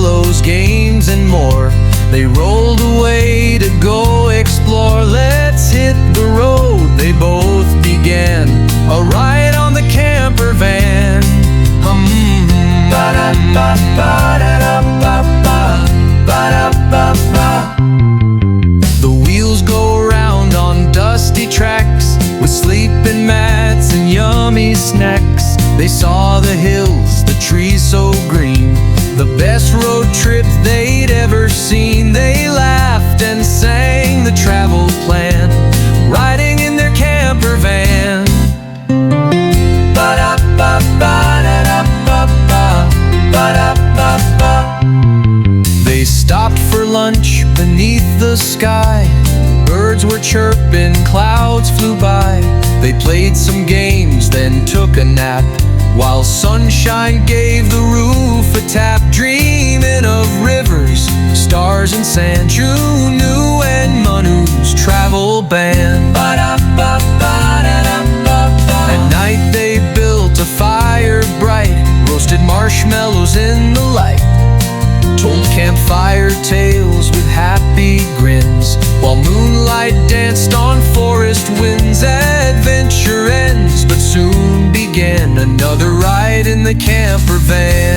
marshmallows, games, and more. They rolled away to go explore. Let's hit the road, they both began a ride on the camper van. The wheels go round on dusty tracks with sleeping mats and yummy snacks. They saw the hills, the trees so green, the best road trip they'd ever seen. They laughed and sang the travel plan, riding in their camper van. They stopped for lunch beneath the sky. Birds were chirping, clouds flew by. They played some games, then took a nap, while sunshine gave the roof a tap. Dreaming of rivers, stars, and sand. Chunnu Munnu's travel band. At night they built a fire bright, roasted marshmallows in the light, told campfire tales with happy grins, while moonlight danced on forest winds. Adventure ends, but soon began another ride in the camper van.